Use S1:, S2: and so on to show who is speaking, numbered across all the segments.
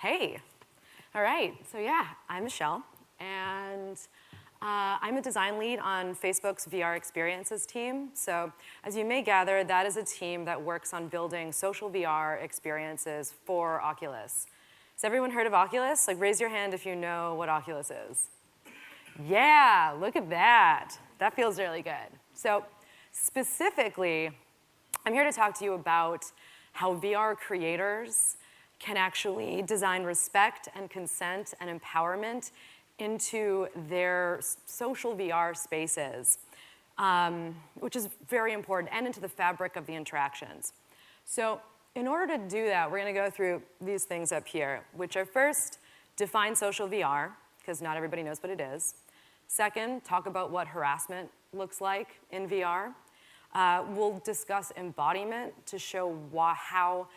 S1: Hey. All right. So yeah, I'm Michelle, and I'm a design lead on Facebook's VR experiences team. So as you may gather, that is a team that works on building social VR experiences for Oculus. Has everyone heard of Oculus? Like, raise your hand if you know what Oculus is. Yeah, look at that. That feels really good. So specifically, I'm here to talk to you about how VR creators can actually design respect and consent and empowerment into their social VR spaces, which is very important, and into the fabric of the interactions. So in order to do that, we're going to go through these things up here, which are first, define social VR, because not everybody knows what it is. Second, talk about what harassment looks like in VR. We'll discuss embodiment to show how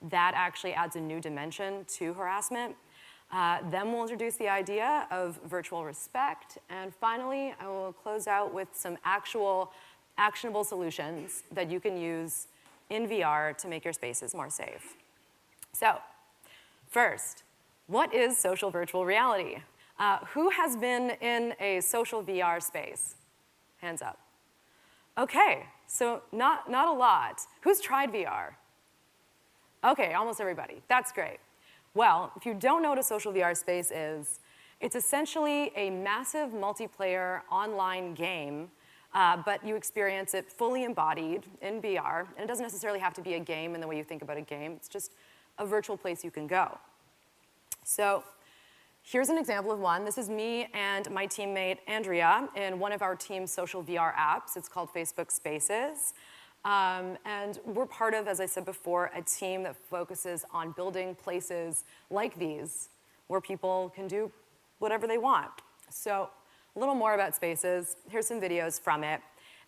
S1: that actually adds a new dimension to harassment. Then we'll introduce the idea of virtual respect. And finally, I will close out with some actual actionable solutions that you can use in VR to make your spaces more safe. So first, what is social virtual reality? Who has been in a social VR space? Hands up. Okay, so not a lot. Who's tried VR? Okay, almost everybody. That's great. Well, if you don't know what a social VR space is, it's essentially a massive multiplayer online game, but you experience it fully embodied in VR. And it doesn't necessarily have to be a game in the way you think about a game. It's just a virtual place you can go. So here's an example of one. This is me and my teammate Andrea in one of our team's social VR apps. It's called Facebook Spaces. And we're part of, as I said before, a team that focuses on building places like these where people can do whatever they want. So a little more about Spaces. Here's some videos from it.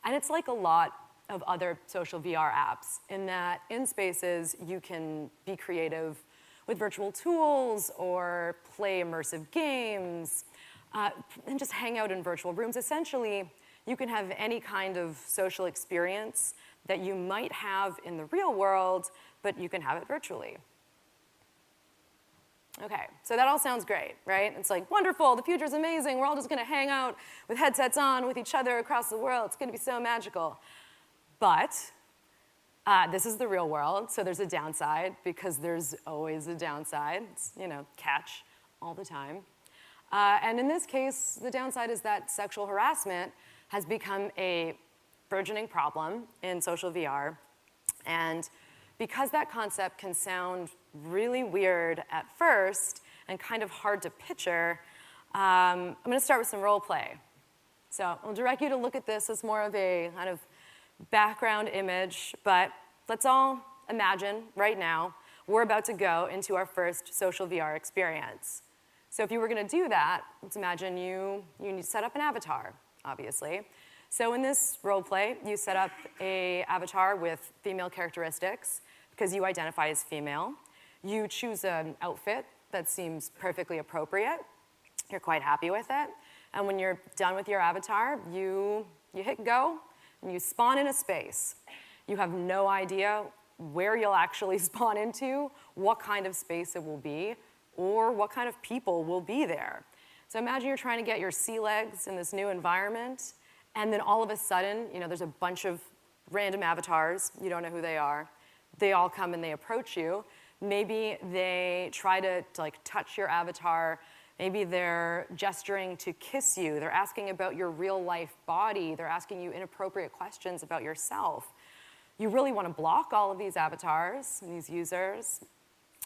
S1: And it's like a lot of other social VR apps in that in Spaces you can be creative with virtual tools or play immersive games and just hang out in virtual rooms. Essentially, you can have any kind of social experience that you might have in the real world, but you can have it virtually. Okay, so that all sounds great, right? It's like, wonderful, the future's amazing, we're all just gonna hang out with headsets on with each other across the world, it's gonna be so magical. But this is the real world, so there's a downside, because there's always a downside. It's, catch all the time. And in this case, the downside is that sexual harassment has become a burgeoning problem in social VR. And because that concept can sound really weird at first and kind of hard to picture, I'm going to start with some role play. So I'll direct you to look at this as more of a kind of background image, but let's all imagine right now we're about to go into our first social VR experience. So if you were going to do that, let's imagine you need to set up an avatar, obviously. So in this role play, you set up an avatar with female characteristics because you identify as female. You choose an outfit that seems perfectly appropriate. You're quite happy with it. And when you're done with your avatar, you hit go and you spawn in a space. You have no idea where you'll actually spawn into, what kind of space it will be, or what kind of people will be there. So imagine you're trying to get your sea legs in this new environment, and then all of a sudden, there's a bunch of random avatars. You don't know who they are. They all come and they approach you. Maybe they try to touch your avatar. Maybe they're gesturing to kiss you. They're asking about your real life body. They're asking you inappropriate questions about yourself. You really want to block all of these avatars and these users,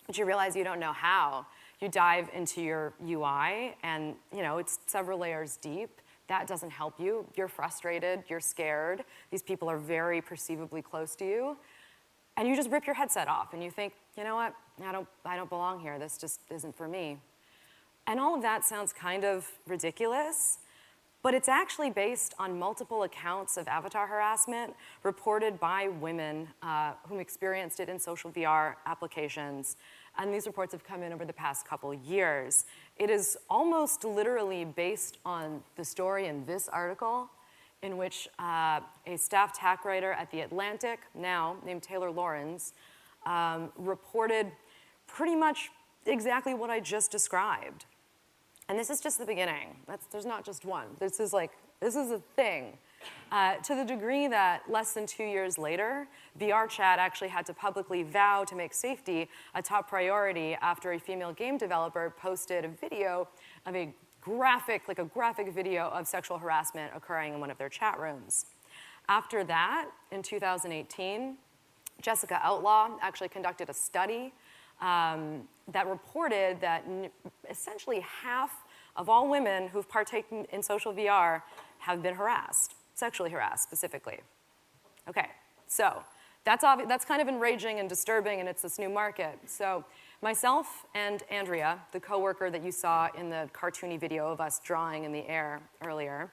S1: but you realize you don't know how. You dive into your UI, and it's several layers deep. That doesn't help you. You're frustrated, you're scared. These people are very perceivably close to you. And you just rip your headset off and you think, you know what, I don't belong here. This just isn't for me. And all of that sounds kind of ridiculous, but it's actually based on multiple accounts of avatar harassment reported by women who experienced it in social VR applications. And these reports have come in over the past couple years. It is almost literally based on the story in this article, in which a staff tech writer at The Atlantic, now named Taylor Lawrence, reported pretty much exactly what I just described. And this is just the beginning. There's not just one. This is a thing. To the degree that less than 2 years later, VR chat actually had to publicly vow to make safety a top priority after a female game developer posted a video of a graphic video of sexual harassment occurring in one of their chat rooms. After that, in 2018, Jessica Outlaw actually conducted a study that reported that essentially half of all women who've partaken in social VR have been harassed, sexually harassed specifically. Okay, so that's kind of enraging and disturbing, and it's this new market. So myself and Andrea, the coworker that you saw in the cartoony video of us drawing in the air earlier,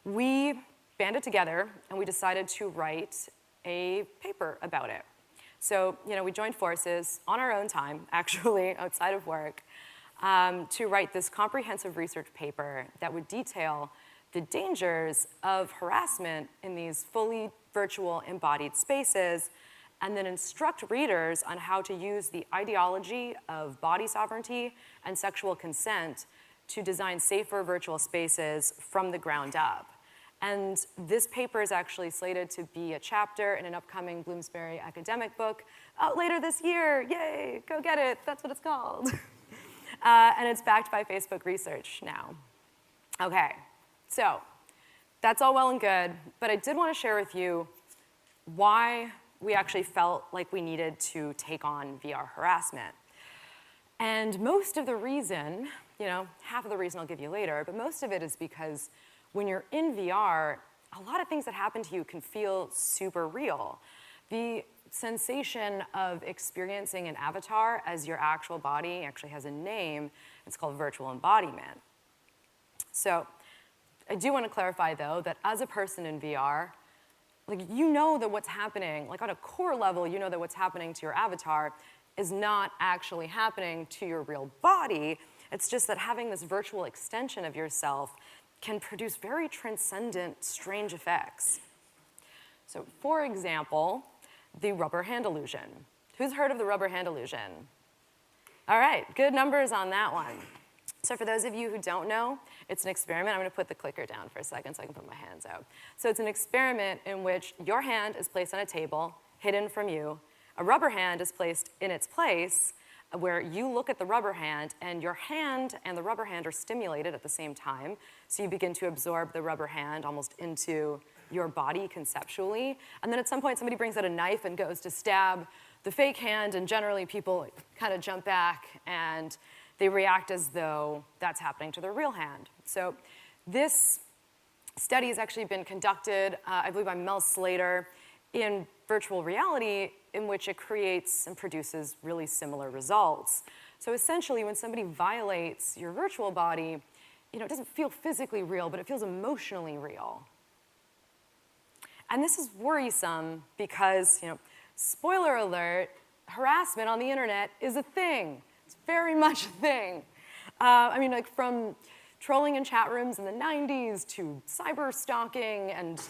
S1: we banded together and we decided to write a paper about it. So, we joined forces on our own time, actually, outside of work, to write this comprehensive research paper that would detail the dangers of harassment in these fully virtual embodied spaces, and then instruct readers on how to use the ideology of body sovereignty and sexual consent to design safer virtual spaces from the ground up. And this paper is actually slated to be a chapter in an upcoming Bloomsbury academic book out later this year. Yay, go get it, that's what it's called. And it's backed by Facebook research now. Okay, so that's all well and good, but I did want to share with you why we actually felt like we needed to take on VR harassment. And most of the reason, half of the reason I'll give you later, but most of it is because when you're in VR, a lot of things that happen to you can feel super real. The sensation of experiencing an avatar as your actual body actually has a name. It's called virtual embodiment. So I do want to clarify, though, that as a person in VR, that what's happening, on a core level, that what's happening to your avatar is not actually happening to your real body. It's just that having this virtual extension of yourself can produce very transcendent, strange effects. So, for example, the rubber hand illusion. Who's heard of the rubber hand illusion? All right, good numbers on that one. So for those of you who don't know, it's an experiment. I'm going to put the clicker down for a second so I can put my hands out. So it's an experiment in which your hand is placed on a table, hidden from you. A rubber hand is placed in its place, where you look at the rubber hand, and your hand and the rubber hand are stimulated at the same time. So you begin to absorb the rubber hand almost into your body conceptually. And then at some point, somebody brings out a knife and goes to stab the fake hand, and generally people kind of jump back and they react as though that's happening to their real hand. So this study has actually been conducted, I believe, by Mel Slater in virtual reality, in which it creates and produces really similar results. So essentially, when somebody violates your virtual body, it doesn't feel physically real, but it feels emotionally real. And this is worrisome because, spoiler alert, harassment on the internet is a thing. It's very much a thing. From trolling in chat rooms in the 90s to cyber stalking and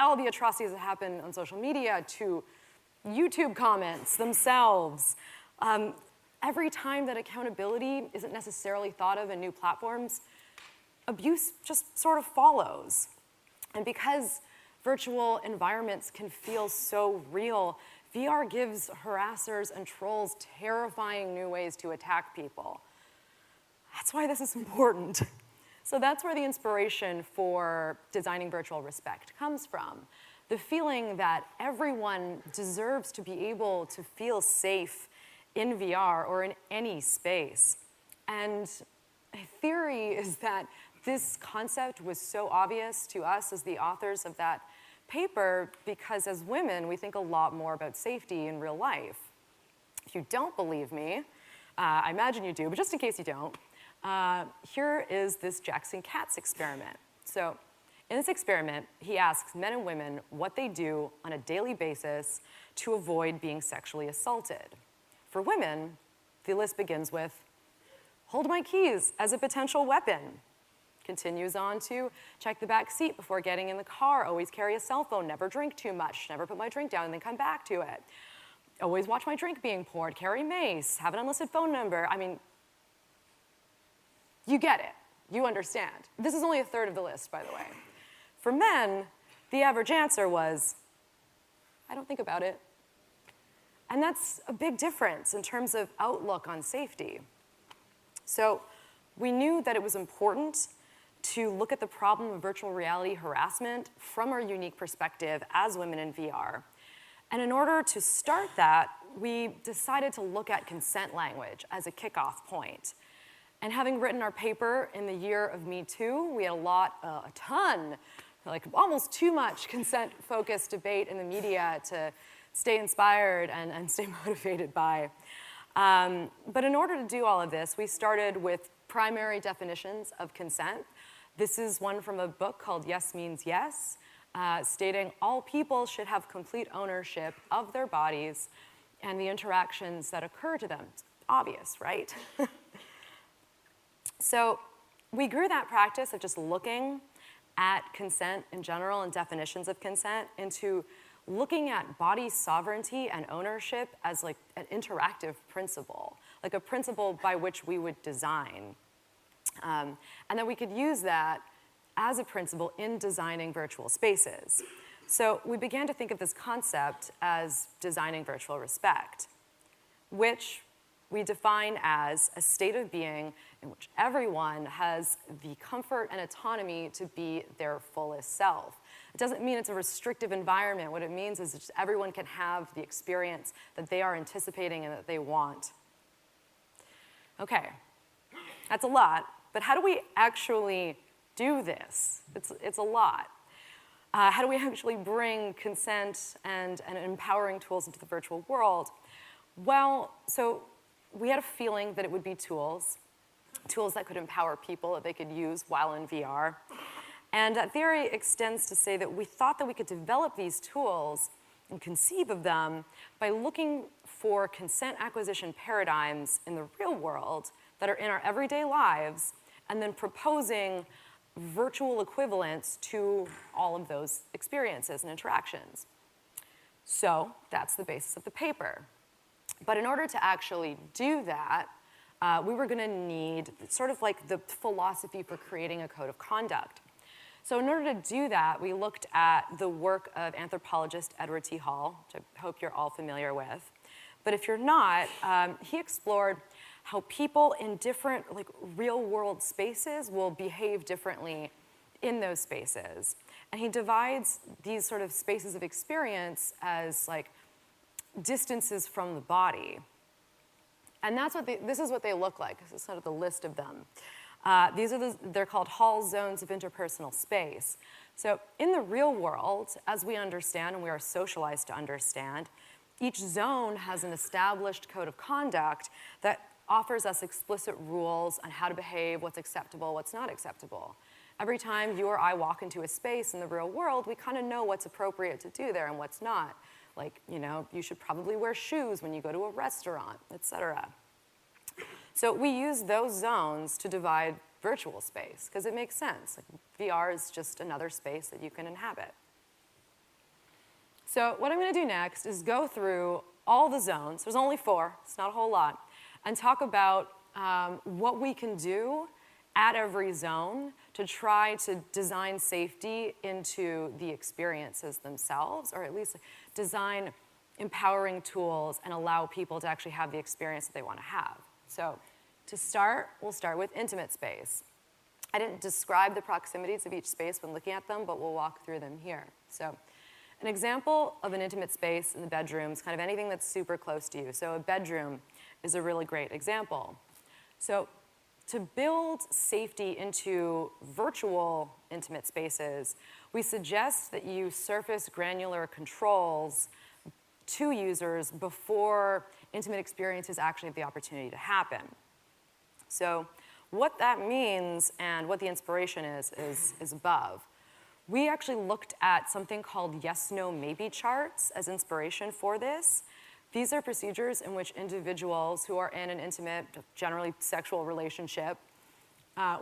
S1: all the atrocities that happen on social media to YouTube comments themselves. Every time that accountability isn't necessarily thought of in new platforms, abuse just sort of follows. And because virtual environments can feel so real, VR gives harassers and trolls terrifying new ways to attack people. That's why this is important. So that's where the inspiration for designing virtual respect comes from. The feeling that everyone deserves to be able to feel safe in VR or in any space. And a theory is that this concept was so obvious to us as the authors of that paper because as women, we think a lot more about safety in real life. If you don't believe me, I imagine you do, but just in case you don't, here is this Jackson Katz experiment. So in this experiment, he asks men and women what they do on a daily basis to avoid being sexually assaulted. For women, the list begins with, hold my keys as a potential weapon. Continues on to check the back seat before getting in the car, always carry a cell phone, never drink too much, never put my drink down and then come back to it. always watch my drink being poured, carry mace, have an unlisted phone number. I mean, you get it. You understand. This is only a third of the list, by the way. For men, the average answer was, I don't think about it. And that's a big difference in terms of outlook on safety. So we knew that it was important to look at the problem of virtual reality harassment from our unique perspective as women in VR. And in order to start that, we decided to look at consent language as a kickoff point. And having written our paper in the year of Me Too, we had a ton, like almost too much consent-focused debate in the media to stay inspired and stay motivated by. But in order to do all of this, we started with primary definitions of consent. This is one from a book called Yes Means Yes, stating all people should have complete ownership of their bodies and the interactions that occur to them. It's obvious, right? So we grew that practice of just looking at consent in general and definitions of consent into looking at body sovereignty and ownership as like an interactive principle, like a principle by which we would design. And that we could use that as a principle in designing virtual spaces. So we began to think of this concept as designing virtual respect, which we define as a state of being in which everyone has the comfort and autonomy to be their fullest self. It doesn't mean it's a restrictive environment. What it means is just everyone can have the experience that they are anticipating and that they want. Okay, that's a lot, but how do we actually do this? It's a lot. How do we actually bring consent and empowering tools into the virtual world? Well, so we had a feeling that it would be tools that could empower people that they could use while in VR. And that theory extends to say that we thought that we could develop these tools and conceive of them by looking for consent acquisition paradigms in the real world that are in our everyday lives, and then proposing virtual equivalents to all of those experiences and interactions. So that's the basis of the paper. But in order to actually do that, we were going to need sort of like the philosophy for creating a code of conduct. So in order to do that, we looked at the work of anthropologist Edward T. Hall, which I hope you're all familiar with. But if you're not, he explored how people in different like real-world spaces will behave differently in those spaces. And he divides these sort of spaces of experience as like distances from the body. And this is what they look like. This is sort of the list of them. They're called Hall zones of interpersonal space. So in the real world, as we understand and we are socialized to understand, each zone has an established code of conduct that offers us explicit rules on how to behave, what's acceptable, what's not acceptable. Every time you or I walk into a space in the real world, we kind of know what's appropriate to do there and what's not. Like, you know, you should probably wear shoes when you go to a restaurant, etc. So we use those zones to divide virtual space, because it makes sense. Like, VR is just another space that you can inhabit. So what I'm going to do next is go through all the zones. There's only 4, it's not a whole lot, and talk about what we can do at every zone to try to design safety into the experiences themselves, or at least design empowering tools and allow people to actually have the experience that they want to have. So to start, we'll start with intimate space. I didn't describe the proximities of each space when looking at them, but we'll walk through them here. So an example of an intimate space in the bedroom is kind of anything that's super close to you. So a bedroom is a really great example. So to build safety into virtual intimate spaces, we suggest that you surface granular controls to users before intimate experiences actually have the opportunity to happen. So what that means and what the inspiration is above. We actually looked at something called yes, no, maybe charts as inspiration for this. These are procedures in which individuals who are in an intimate, generally sexual relationship,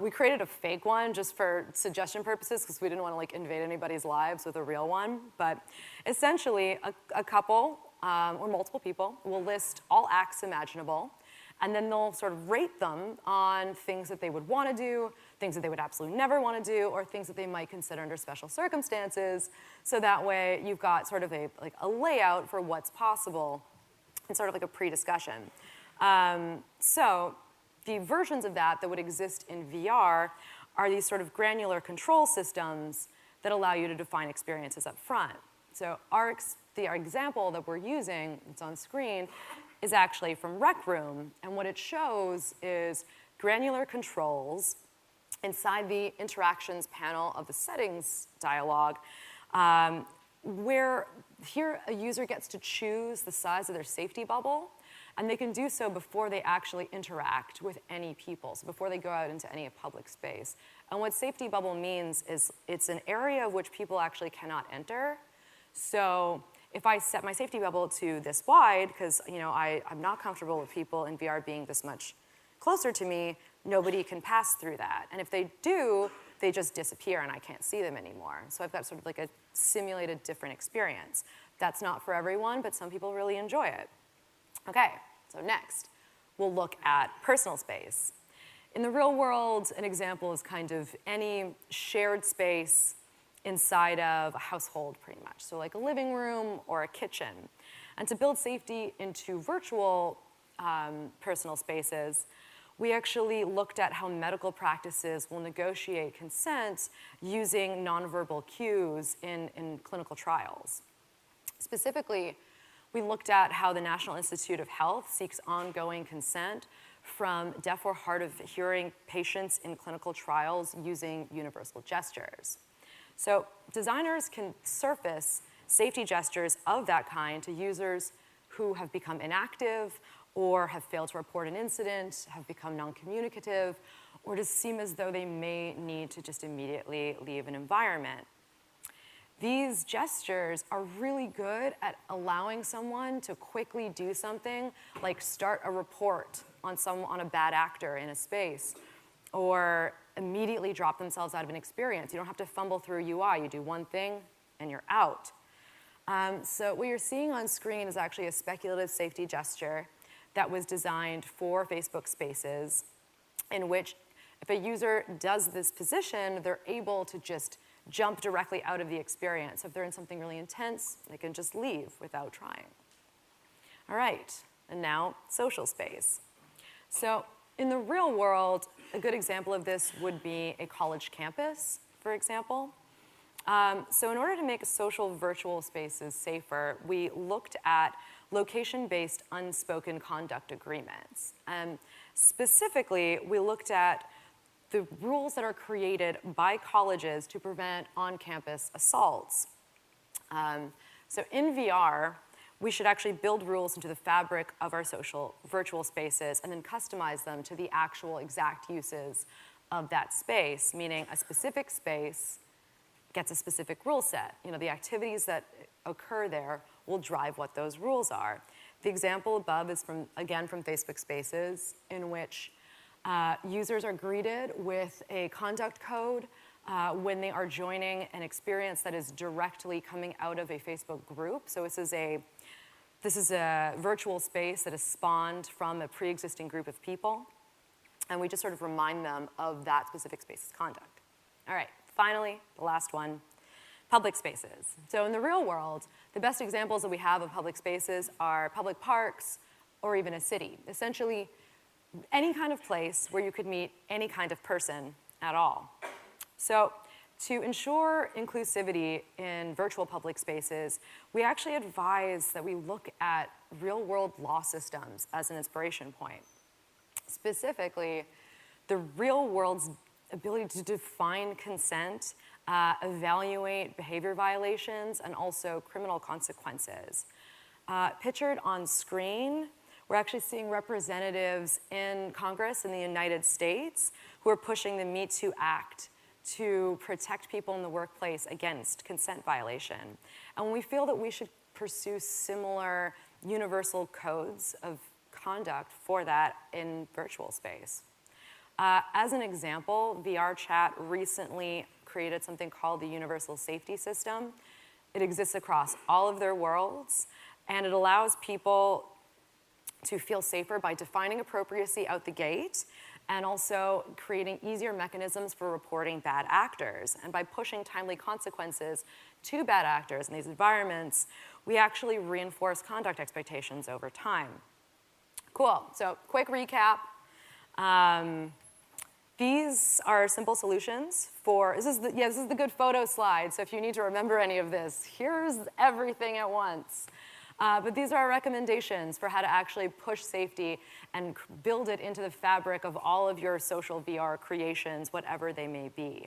S1: we created a fake one just for suggestion purposes because we didn't want to like invade anybody's lives with a real one. But essentially, a couple or multiple people, will list all acts imaginable, and then they'll sort of rate them on things that they would want to do, things that they would absolutely never want to do, or things that they might consider under special circumstances. So that way you've got sort of a layout for what's possible and sort of like a pre-discussion. So the versions of that would exist in VR are these sort of granular control systems that allow you to define experiences up front. So our example that we're using, it's on screen, is actually from Rec Room. And what it shows is granular controls inside the interactions panel of the settings dialog, where here a user gets to choose the size of their safety bubble, and they can do so before they actually interact with any people, so before they go out into any public space. And what safety bubble means is it's an area of which people actually cannot enter. So if I set my safety bubble to this wide, because I'm not comfortable with people in VR being this much closer to me, nobody can pass through that. And if they do, they just disappear and I can't see them anymore. So I've got sort of like a simulated different experience. That's not for everyone, but some people really enjoy it. Okay, so next, we'll look at personal space. In the real world, an example is kind of any shared space inside of a household, pretty much. So like a living room or a kitchen. And to build safety into virtual personal spaces, we actually looked at how medical practices will negotiate consent using nonverbal cues in clinical trials. Specifically, we looked at how the National Institute of Health seeks ongoing consent from deaf or hard of hearing patients in clinical trials using universal gestures. So designers can surface safety gestures of that kind to users who have become inactive or have failed to report an incident, have become non-communicative, or just seem as though they may need to just immediately leave an environment. These gestures are really good at allowing someone to quickly do something like start a report on a bad actor in a space, or immediately drop themselves out of an experience. You don't have to fumble through UI. You do one thing and you're out. So what you're seeing on screen is actually a speculative safety gesture that was designed for Facebook Spaces, in which if a user does this position, they're able to just jump directly out of the experience. If they're in something really intense, they can just leave without trying. All right, and now social space. So in the real world, a good example of this would be a college campus, for example. So in order to make social virtual spaces safer, we looked at location-based unspoken conduct agreements. Specifically, we looked at the rules that are created by colleges to prevent on-campus assaults. So in VR, we should actually build rules into the fabric of our social virtual spaces and then customize them to the actual exact uses of that space, meaning a specific space gets a specific rule set. The activities that occur there will drive what those rules are. The example above is again from Facebook Spaces, in which users are greeted with a conduct code when they are joining an experience that is directly coming out of a Facebook group. So this is a virtual space that is spawned from a pre-existing group of people, and we just sort of remind them of that specific space's conduct. All right, finally, the last one, public spaces. So in the real world, the best examples that we have of public spaces are public parks or even a city. Essentially, any kind of place where you could meet any kind of person at all. So to ensure inclusivity in virtual public spaces, we actually advise that we look at real-world law systems as an inspiration point. Specifically, the real world's ability to define consent, evaluate behavior violations, and also criminal consequences. Pictured on screen, we're actually seeing representatives in Congress in the United States who are pushing the Me Too Act to protect people in the workplace against consent violation. And we feel that we should pursue similar universal codes of conduct for that in virtual space. As an example, VRChat recently created something called the Universal Safety System. It exists across all of their worlds, And it allows people to feel safer by defining appropriacy out the gate and also creating easier mechanisms for reporting bad actors. And by pushing timely consequences to bad actors in these environments, we actually reinforce conduct expectations over time. Cool, so quick recap. These are simple solutions for, this is the good photo slide, so if you need to remember any of this, here's everything at once. But these are our recommendations for how to actually push safety and build it into the fabric of all of your social VR creations, whatever they may be.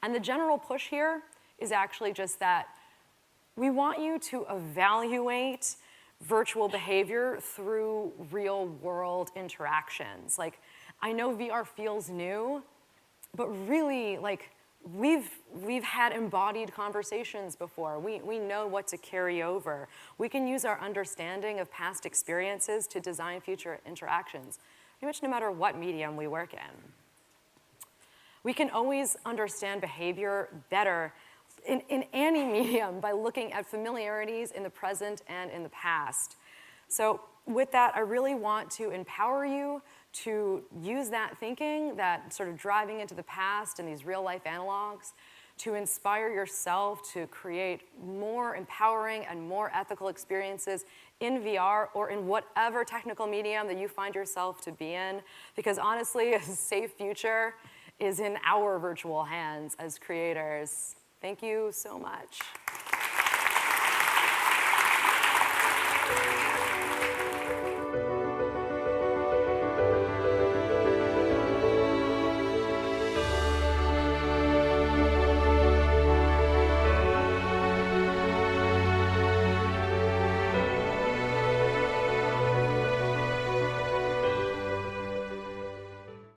S1: And the general push here is actually just that we want you to evaluate virtual behavior through real world interactions. Like, I know VR feels new, but really, like, we've had embodied conversations before. We know what to carry over. We can use our understanding of past experiences to design future interactions, pretty much no matter what medium we work in. We can always understand behavior better in any medium by looking at familiarities in the present and in the past. So with that, I really want to empower you to use that thinking, that sort of driving into the past and these real life analogs, to inspire yourself to create more empowering and more ethical experiences in VR or in whatever technical medium that you find yourself to be in. Because honestly, a safe future is in our virtual hands as creators. Thank you so much.